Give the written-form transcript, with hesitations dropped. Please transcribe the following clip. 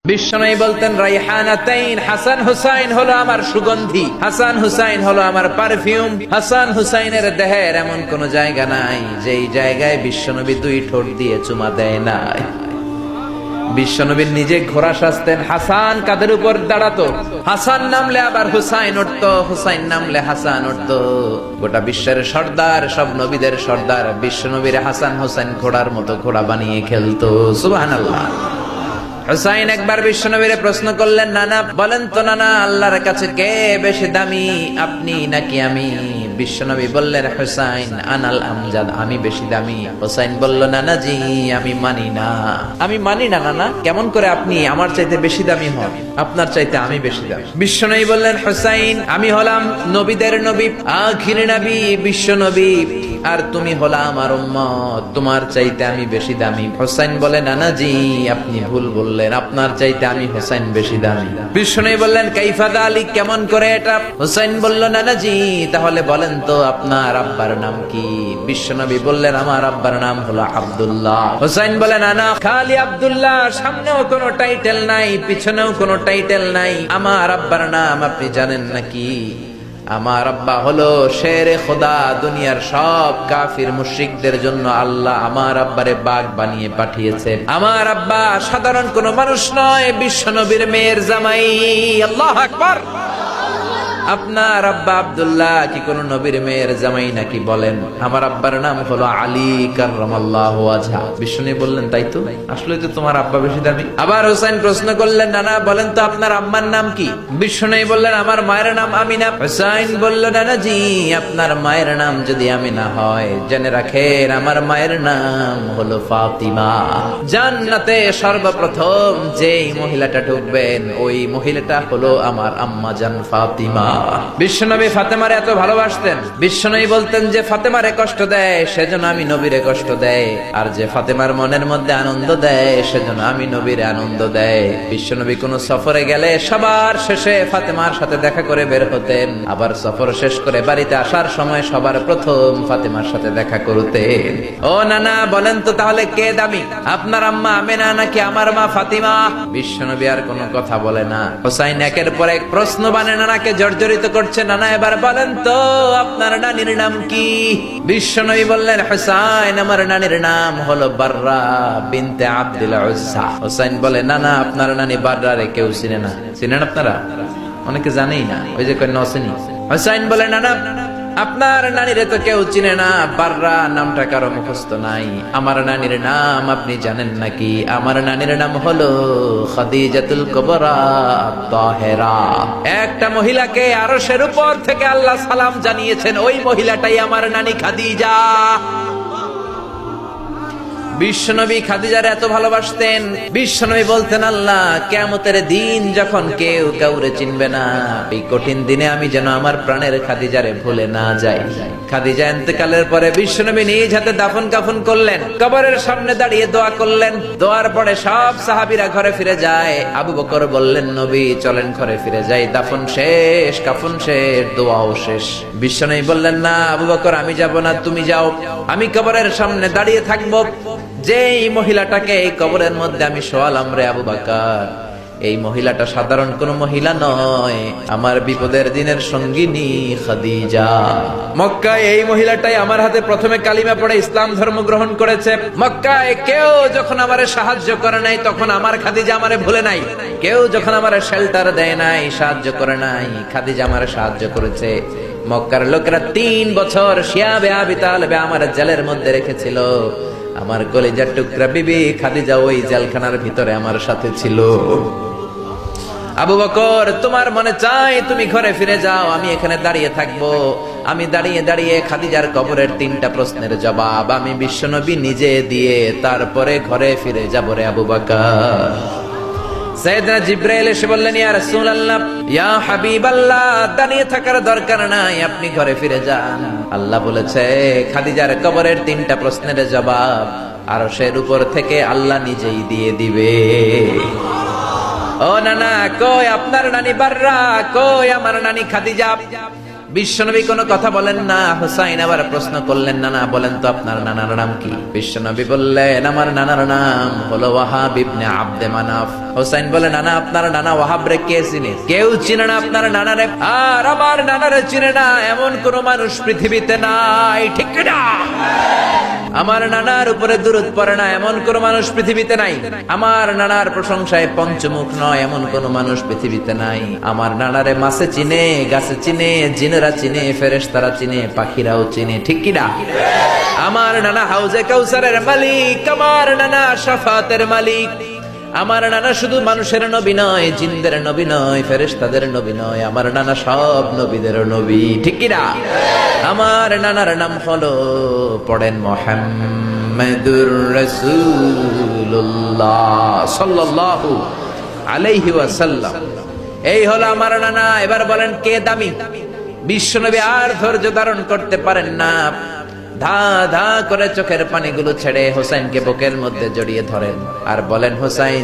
বিশ্বনবী বলতেন রাইহানাতাইন, হাসান হুসাইন হলো আমার সুগন্ধি, হাসান হুসাইন হলো আমার পারফিউম। হাসান হুসাইনের দেহের এমন কোন জায়গা নাই যেই জায়গায় বিশ্বনবী দুই ঠোঁট দিয়ে চুমা দেয় নাই। বিশ্বনবীর নিজে ঘোড়া সাজতেন, হাসান কাদের উপর দাঁড়াতো, হাসান নামলে আবার হুসাইন উঠতো, হুসাইন নামলে হাসান উঠতো। গোটা বিশ্বের সর্দার, সব নবীদের সর্দার বিশ্বনবীর হাসান হুসাইন ঘোড়ার মতো ঘোড়া বানিয়ে খেলতো। সুবহানাল্লাহ। হুসাইন একবার বিশ্বনবীরে প্রশ্ন করলেন, নানা বলেন তো নানা, আল্লাহর কাছে কে বেশি দামি, আপনি নাকি আমি? বিশ্বনবী বললেন, হুসাইন আনাল আমজাদ, আমি বেশি দামি। হুসাইন বলল, নানা জি আমি মানি না, আমি মানি না নানা। কেমন করে আপনি আমার চাইতে বেশি দামি হন? আপনার চাইতে আমি বেশি দামি। বিশ্বনবী বললেন, হুসাইন আমি হলাম নবীদের নবী, আখির নবী বিশ্বনবী, আর তুমি হলা আমার উম্মত, তোমার চাইতে আমি বেশি দামি। হুসাইন বলে, নানা জি আপনি ভুল বললেন, আপনার চাইতে আমি হুসাইন বেশি দামি। বিশ্বনবী বললেন, কাইফা যালিক, কেমন করে এটা? হুসাইন বলল, নানা জি তাহলে বলেন তো আপনার আব্বার নাম কি? বিশ্বনবী বললেন, আমার আব্বার নাম হলো আব্দুল্লাহ। হুসাইন বলে, নানা খালি আব্দুল্লাহ, সামনেও কোনো টাইটেল নাই, পিছনেও কোনো টাইটেল নাই, আমার আব্বার নাম আপনি জানেন নাকি? আমার আব্বা হলো শেরে খোদা, দুনিয়ার সব কাফির মুশরিকদের জন্য আল্লাহ আমার আব্বারে বাঘ বানিয়ে পাঠিয়েছে। আমার আব্বা সাধারণ কোনো মানুষ নয়, বিশ্বনবীর মেয়ের জামাই। আল্লাহু আকবার। আপনার আব্বা আব্দুল্লাহ কি কোন নবীর মেয়ের জামাই নাকি? বলেন, আমার আব্বার নাম হলো আলী কাররামাল্লাহু ওয়াজহা। বিশ্বনবী বললেন, তাই তো, আসলে তো তোমার আব্বা বেশি দামি। আবার হুসাইন প্রশ্ন করলেন, নানা বলেন তো আপনার আম্মার নাম কি? বিশ্বনবী বললেন, আমার মায়ের নাম আমিনা। হুসাইন বলল, নানা জি আপনার মায়ের নাম যদি আমিনা হয়, জেনে রাখেন আমার মায়ের নাম হলো ফাতিমা। জান্নাতে সর্বপ্রথম যেই মহিলাটা ঢুকবেন ওই মহিলাটা হলো আমার আম্মা জান ফাতিমা। বিশ্বনবী ফাতেমারে এত ভালোবাসতেন, বিশ্বনবী বলতেন যে ফাতেমারে কষ্ট দেয় সেজন্য আমি নবীরে কষ্ট দেয়, আর যে ফাতেমার মনের মধ্যে আনন্দ দেয় সেজন্য আমি নবীরে আনন্দ দেয়। বিশ্বনবী কোন সফরে গেলে সবার শেষে ফাতেমার সাথে দেখা করে বের হতেন, আবার সফর শেষ করে বাড়িতে আসার সময় সবার প্রথম ফাতেমার সাথে দেখা করতেন। ও নানা বলেন তো তাহলে কে দামি, আপনার আম্মা আমেনা নাকি আমার মা ফাতিমা? বিশ্বনবী আর কোনো কথা বলে না। হুসাইন একের পর এক প্রশ্ন বানে নানাকে জর্জরিত করছে, নানা এবার বলেন তো আপনার নানির নাম কি? বিশ্বনবী বললেন, হুসাইন আমার নানির নাম হলো বাররা বিনতে আব্দুল উজ্জা। হুসাইন বলে, নানা আপনার নানি বাররা রে কেউ চিনে না। চিনেন আপনারা? অনেকে জানেই না, ওই যে কয় নসেনি। হুসাইন বলে, নানা আপনার নানিরে তো কেউ চিনে না, বাররা নামটা কারো মুখস্থ নাই। আমার নানির নাম আপনি জানেন নাকি? আমার নানির নাম হলো খাদিজাতুল কুবরা তাহেরা। একটা মহিলাকে আরশের উপর থেকে আল্লাহ সালাম জানিয়েছেন, ওই মহিলাটাই আমার নানি খাদিজা। বিশ্বনবী খাদিজার এত ভালোবাসতেন, বিশ্বনবী বলতেন, আল্লাহ কিয়ামতের দিন যখন কেউ কাউরে চিনবে না, এই কঠিন দিনে আমি যেন আমার প্রাণের খাদিজারে ভুলে না যাই। খাদিজা ইন্তেকালের পরে বিশ্বনবী নিজ হাতে দাফন কাফন করলেন, কবরের সামনে দাঁড়িয়ে দোয়া করলেন। দোয়ার পরে সব সাহাবীরা ঘরে ফিরে যায়। আবু বকর বললেন, নবী চলেন ঘরে ফিরে যাই, দাফন শেষ কাফন শেষ দোয়াও শেষ। বিশ্বনবী বললেন, না আবু বকর আমি যাব না, তুমি যাও, আমি কবরের সামনে দাঁড়িয়ে থাকবো। যেই মহিলাটাকে এই কবরের মধ্যে আমি শোয়ালাম রে আবু বকর, এই মহিলাটা সাধারণ কোন মহিলা নয়, আমার বিপদের দিনের সঙ্গিনী খাদিজা। মক্কায় এই মহিলাটাই আমার হাতে প্রথমে কালিমা পড়ে ইসলাম ধর্ম গ্রহণ করেছে। মক্কায় কেউ যখন আমারে সাহায্য করে নাই তখন আমার খাদিজা আমারে ভুলে নাই। কেউ যখন আমারে শেল্টার দেয় নাই, সাহায্য করে নাই, খাদিজা আমারে সাহায্য করেছে। মক্কার লোকেরা 3 বছর শিয়াবে আবি তালেবে আমার জেলের মধ্যে রেখেছিল। আমার কলিজার টুকরা বিবি খাদিজা ওই জেলখানার ভিতরে আমার সাথে ছিল। আবু বকর তোমার মনে চাই তুমি ঘরে ফিরে যাও, আমি এখানে দাঁড়িয়ে থাকবো। আমি দাঁড়িয়ে দাঁড়িয়ে খাদিজার কবরের 3টা প্রশ্নের জবাব আমি বিশ্বনবী নিজে দিয়ে তারপরে ঘরে ফিরে যাব রে আবু বকর। সাইয়েদনা জিবরাইল এসে বললেন, ইয়া রাসূলুল্লাহ ইয়া হাবিবাল্লাহ, দাঁড়িয়ে থাকার দরকার নাই, আপনি ঘরে ফিরে যান। আল্লাহ বলেছে খাদিজার কবরের 3টা প্রশ্নের জবাব আরশের উপর থেকে আল্লাহ নিজেই দিয়ে দিবে। ও নানা কই আপনার নানি বাররা, কই আমার নানি খাদিজা? বিশ্বনবী কোনো কথা বলেন না। হুসাইন আবার প্রশ্ন করলেন, নানা বলেন তো আপনার নানার নাম কি? বিশ্বনবী বললেন, আমার নানার নাম হলো ওয়াহাব ইবনে আব্দে মানাফ। হুসাইন বলে, নানা আপনার নানা ওয়াহাব রে কে চিনে? কেউ চিনে না আপনার নানারে। আর আমার নানারে চিনে না এমন কোন মানুষ পৃথিবীতে নাই, ঠিক না? আমার নানার উপরে দুরূদ পড়ে না এমন কোন মানুষ পৃথিবীতে নাই। আমার নানার প্রশংসায় পঞ্চমুখ নয় এমন কোন মানুষ পৃথিবীতে নাই। আমার নানারে মাছে চিনে, গাছে চিনে, জিনেরা চিনে, ফেরেশতারা চিনে, পাখিরাও চিনে, ঠিক কি না? আমার নানা হাউজে কাউসারের মালিক, আমার নানা শাফাতের মালিক। আমার নানা শুধু মানুষের নবী নয়, জিনদের নবী নয়, ফেরেশতাদের নবী নয়, আমার নানা সব নবীদের নবী, ঠিক কি না? আমার নানার নাম হলো, পড়েন, মুহাম্মাদুর রাসূলুল্লাহ সাল্লাল্লাহু আলাইহি ওয়াসাল্লাম। এই হলো আমার নানা। এবার বলেন কে দামি? বিশ্বনবী আর ধৈর্য ধারণ করতে পারেন না, ধা ধা করে চোখের পানিগুলো ছেড়ে হোসাইনকে বুকের মধ্যে জড়িয়ে ধরেন আর বলেন, হোসাইন